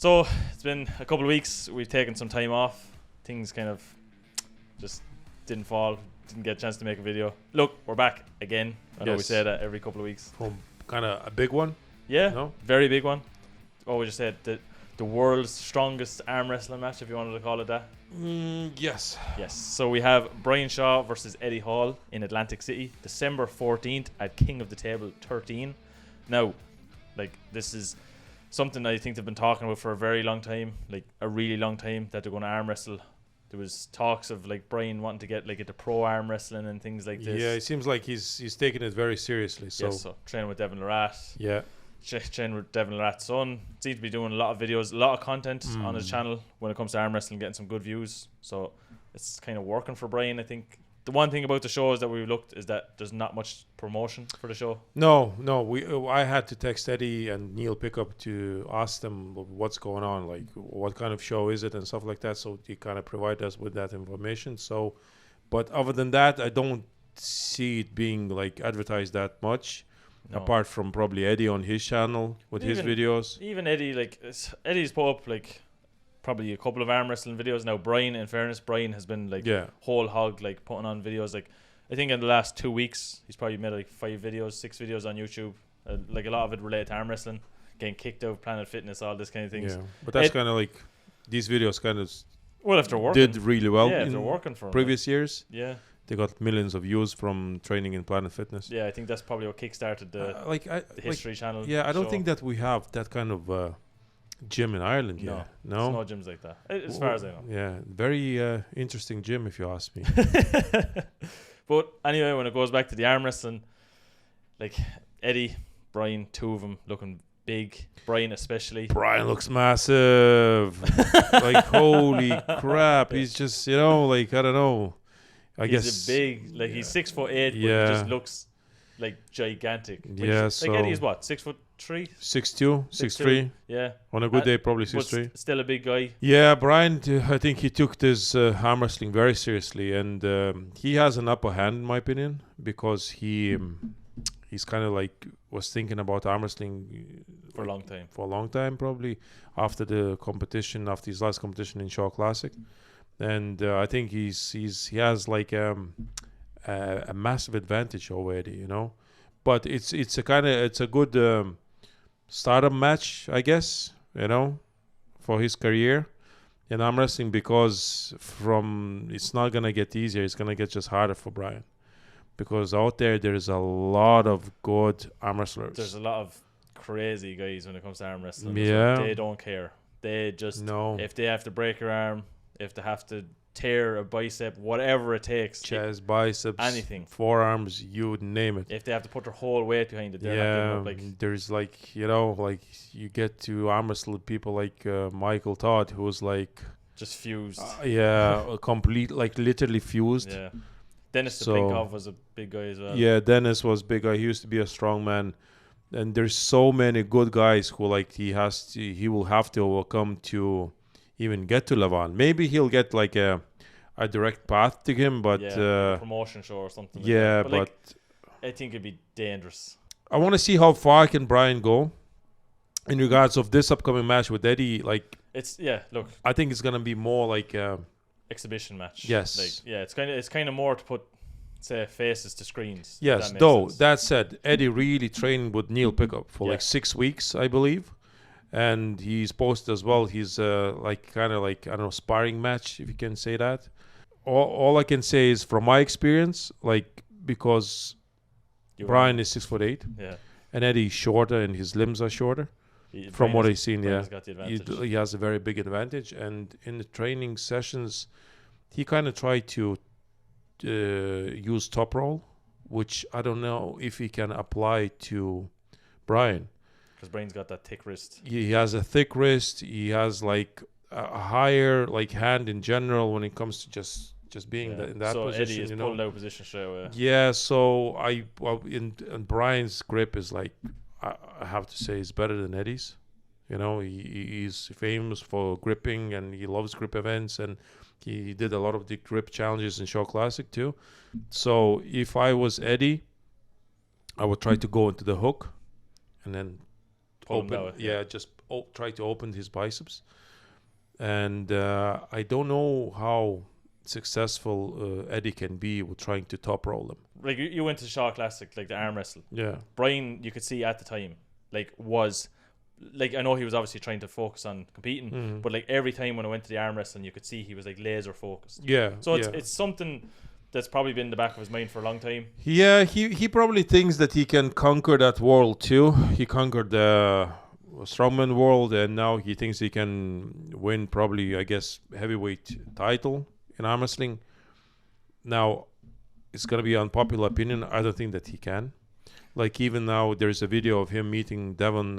So it's been a couple of weeks. We've taken some time off. Things kind of just didn't fall. Didn't get a chance to make a video. Look, we're back again. I know we say that every couple of weeks. From kind of a big one. Yeah, No? very big one. Oh, we just said the world's strongest arm wrestling match, if you wanted to call it that. Yes. Yes. So we have Brian Shaw versus Eddie Hall in Atlantic City, December 14th at King of the Table 13. Now, like, this is something I think they've been talking about for a very long time, like a really long time, that they're going to arm wrestle. There was talks of like Brian wanting to get like into pro arm wrestling and things like this. Yeah, it seems like he's taking it very seriously. So, Yes, so training with Devin Laratt. yeah. Training with Devin Laratt's son. Seems to be doing a lot of videos, a lot of content on his channel when it comes to arm wrestling, getting some good views. So it's kind of working for Brian, I think. The one thing about the show is that we've looked is that there's not much promotion for the show. No. I had to text Eddie and Neil Pickup to ask them what's going on, like what kind of show is it and stuff like that. So they kind of provide us with that information. So, but other than that, I don't see it being like advertised that much. No. Apart from probably Eddie on his channel with his videos. Even Eddie, like Eddie's put up like probably a couple of arm wrestling videos now. Brian, in fairness, Brian has been like whole hog, like putting on videos. Like I think in the last 2 weeks he's probably made like 6 videos on YouTube. Like a lot of it related to arm wrestling, getting kicked out of Planet Fitness, all this kind of things. Yeah, but that's kind of like these videos kind of if they're working, did really well. Yeah, if they're working for previous years. Yeah. They got millions of views from training in Planet Fitness. Yeah, I think that's probably what kickstarted the History Channel. Yeah, I don't think that we have that kind of gym in Ireland yet. No, there's no gyms like that, as far as I know. Yeah, very interesting gym if you ask me. But anyway, when it goes back to the arm wrestling, like Eddie, Brian, 2 of them looking big. Brian especially. Brian looks massive. Like, holy crap. He's just, like, I don't know. He's a big, like he's 6'8", but he just looks like gigantic. Yeah, so like Eddie is what, 6'3", 6'2", 6'3". Yeah, on a good day probably 6'3". Still a big guy. Yeah, Brian, I think he took this arm wrestling very seriously, and he has an upper hand in my opinion because he's kind of like was thinking about arm wrestling for a long time. For a long time, probably after his last competition in Shaw Classic. And I think he has like a massive advantage already, But it's a good startup match, I guess, for his career in arm wrestling because it's not gonna get easier. It's gonna get just harder for Brian because out there is a lot of good arm wrestlers. There's a lot of crazy guys when it comes to arm wrestling. Yeah, they don't care. They just if they have to break your arm. If they have to tear a bicep, whatever it takes. Chest, biceps, anything. Forearms, you name it. If they have to put their whole weight behind it, they're not giving up, there's like, like you get to arm wrestle people like Michael Todd, who's like... just fused. Complete, like literally fused. Yeah. Dennis Blinkov was a big guy as well. Yeah, Dennis was big guy. He used to be a strong man. And there's so many good guys who like he will have to overcome to... even get to Levon. Maybe he'll get like a direct path to him, but a promotion show or something. But I think it'd be dangerous. I want to see how far can Brian go in regards of this upcoming match with Eddie. Like look, I think it's gonna be more like exhibition match. Yes. It's kind of more to put faces to screens. Yes. That said, Eddie really trained with Neil Pickup for like 6 weeks, I believe. And he's posted as well. He's sparring match, if you can say that. All I can say is from my experience, like because Brian is 6'8", and Eddie's shorter and his limbs are shorter. From what I've seen, got the advantage. He has a very big advantage. And in the training sessions, he kind of tried to use top roll, which I don't know if he can apply to Brian. Because Brian's got that thick wrist. He has a thick wrist. He has like a higher like hand in general when it comes to just being in that so position. Eddie is pulled out position straight away. Yeah. So and Brian's grip is like I have to say is better than Eddie's. He's famous for gripping and he loves grip events and he did a lot of the grip challenges in Shaw Classic too. So if I was Eddie, I would try to go into the hook and then Pull him out, just try to open his biceps, and I don't know how successful Eddie can be with trying to top roll him. Like you went to the Shaw Classic, like the arm wrestle. Yeah. Brian, you could see at the time, like was, like I know he was obviously trying to focus on competing, but like every time when I went to the arm wrestling, you could see he was like laser focused. Yeah. So it's something that's probably been in the back of his mind for a long time. Yeah, he probably thinks that he can conquer that world too. He conquered the strongman world, and now he thinks he can win probably, I guess, heavyweight title in arm wrestling. Now, it's gonna be unpopular opinion. I don't think that he can. Like even now, there's a video of him meeting Lavan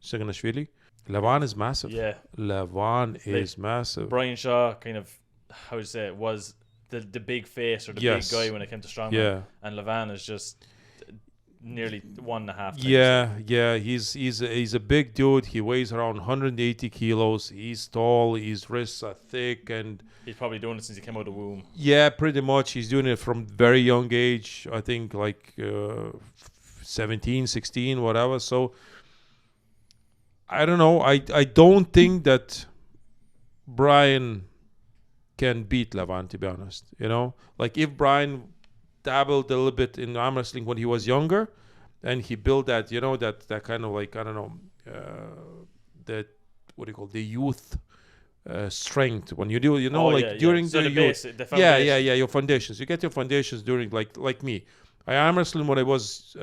Seganashvili. Lavan is massive. Yeah, Lavan is massive. Brian Shaw kind of, how to say it, was the big face or the big guy when it came to strongman. Yeah. And Levan is just nearly 1.5 times. Yeah. He's a big dude. He weighs around 180 kilos. He's tall. His wrists are thick, and he's probably doing it since he came out of the womb. Yeah, pretty much. He's doing it from very young age. I think like 17, 16, whatever. So I don't know. I don't think that Brian can beat Levan, to be honest. You know, like if Brian dabbled a little bit in arm wrestling when he was younger, and he built that, you know, that kind of like, I don't know, that, what do you call it, the youth strength when you do, you know, during so the base, youth. the foundation. Your foundations. You get your foundations during like me. I arm wrestling when I was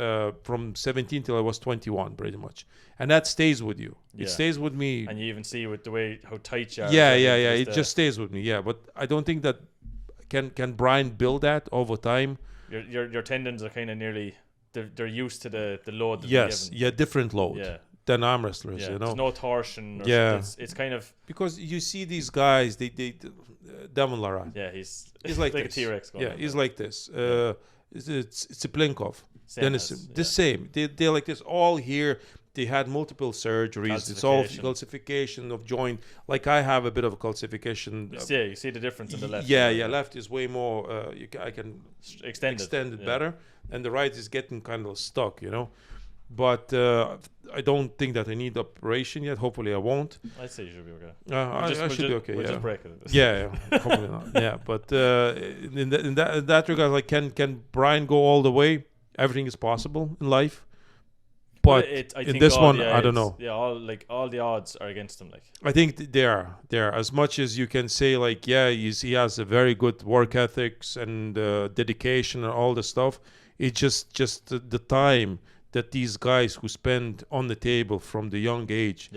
from 17 till I was 21, pretty much, and that stays with you. Yeah. It stays with me. And you even see with the way how tight you are. Yeah. It just stays with me. Yeah, but I don't think that can Brian build that over time. Your tendons are kind of nearly, they're used to the load that Yes, they're given. different load. Yeah. Than arm wrestlers, Yeah, you know. there's no torsion. Or it's kind of, because you see these guys. They Devon Lara. Yeah, he's like a this. T-Rex. He's like this. It's a Plinkov. Same Then it's the same. They're like this. All here. They had multiple surgeries. It's all calcification of joint. Like I have a bit of a calcification. You see the difference in the left. Yeah. Left is way more. I can extend it better, and the right is getting kind of stuck. You know. But I don't think that I need operation yet. Hopefully, I won't. I'd say you should be okay. I should be okay. We'll Yeah. just break it. Yeah. Hopefully not. Yeah, but in that regard, like, can Brian go all the way? Everything is possible in life. But in this one, I don't know. Yeah, all the odds are against him. Like I think they are as much as you can say. Like, yeah, he has a very good work ethics and dedication and all the stuff. It's just the time that these guys who spend on the table from the young age,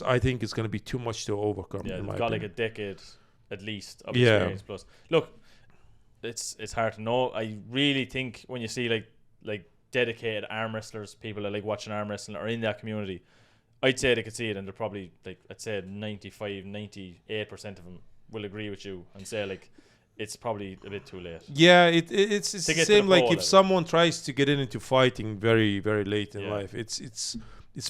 I think it's going to be too much to overcome. Yeah, they've got opinion. like a decade at least of experience plus. Look, it's hard to know. I really think when you see like dedicated arm wrestlers, people that like watching arm wrestling or in that community, I'd say they could see it, and they're probably like, I'd say 98% of them will agree with you and say like, it's probably a bit too late. Yeah, it's the same. Like if level. someone tries to get into fighting very, very late in life, it's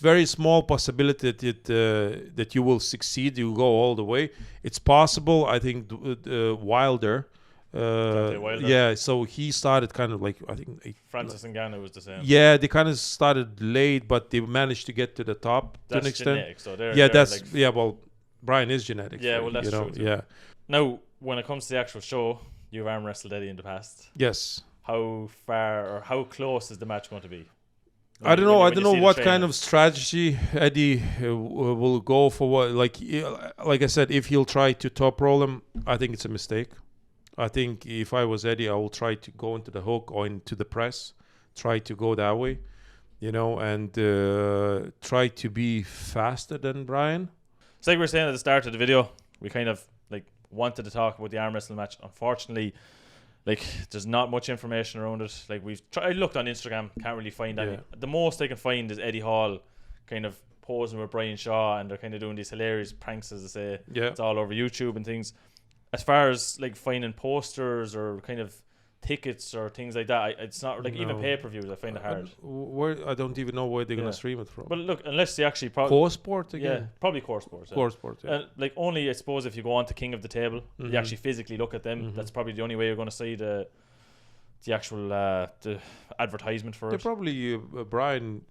very small possibility that you will succeed. You go all the way. It's possible. I think Wilder. Yeah, so he started kind of like, I think Francis Ngannou was the same. Yeah, they kind of started late, but they managed to get to the top to an extent. Genetic, so they're well, Brian is genetic. Yeah, well, that's true too. Yeah. Now, when it comes to the actual show, you've arm wrestled Eddie in the past. Yes. How far or how close is the match going to be? I don't know what kind of strategy Eddie will go for. What, like I said, if he'll try to top roll him, I think it's a mistake. I think if I was Eddie, I will try to go into the hook or into the press, try to go that way, you know, and try to be faster than Brian. It's like we were saying at the start of the video, we kind of like wanted to talk about the arm wrestling match. Unfortunately, like there's not much information around it. Like I looked on Instagram, can't really find any. The most I can find is Eddie Hall kind of posing with Brian Shaw, and they're kind of doing these hilarious pranks, as they say. Yeah. It's all over YouTube and things. As far as like finding posters or kind of tickets or things like that, it's not like even pay-per-views. I find it hard. I don't even know where they're gonna stream it from. But look, unless they actually Core Sport again. Yeah, probably Core Sport. Core Sport. Yeah. Like only I suppose if you go on to King of the Table, you actually physically look at them. That's probably the only way you're going to see the actual the advertisement for it. Probably Brian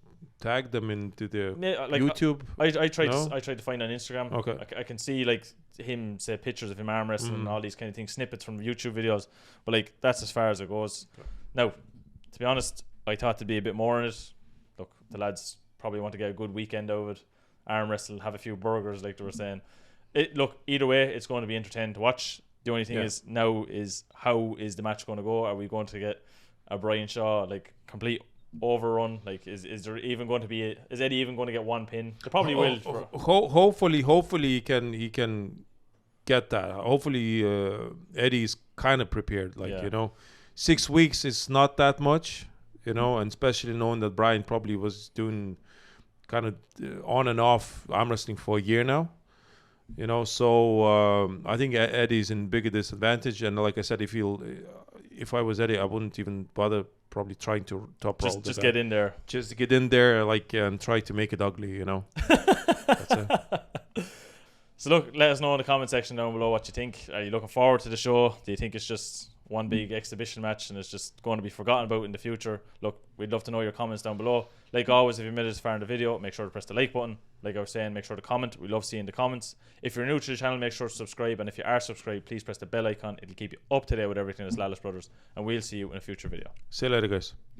tag them into the Like, YouTube? I tried. No? I tried to find on Instagram. Okay. I can see like him say pictures of him arm wrestling and all these kind of things, snippets from YouTube videos. But like that's as far as it goes. Now, to be honest, I thought there'd be a bit more in it. Look, the lads probably want to get a good weekend out of it. Arm wrestle, have a few burgers, like they were saying. Look, either way, it's going to be entertaining to watch. The only thing is now is how is the match going to go? Are we going to get a Brian Shaw like complete overrun? Like is there even going to be is Eddie even going to get one pin? They probably will. Hopefully he can get that. Hopefully Eddie's kind of prepared. Like, you know, 6 weeks is not that much, you know, and especially knowing that Brian probably was doing kind of on and off arm wrestling for a year now. You know, so I think Eddie's in bigger disadvantage, and like I said, if I was Eddie, I wouldn't even bother probably trying to top roll. Just get in there. Just get in there, like, and try to make it ugly. You know. That's it. So look, let us know in the comment section down below what you think. Are you looking forward to the show? Do you think it's just one big exhibition match and it's just going to be forgotten about in the future? Look, we'd love to know your comments down below. Like always, if you made it this far in the video, make sure to press the like button. Like I was saying, make sure to comment. We love seeing the comments. If you're new to the channel, make sure to subscribe. And if you are subscribed, please press the bell icon. It'll keep you up to date with everything that's Lallis Brothers. And we'll see you in a future video. See you later, guys.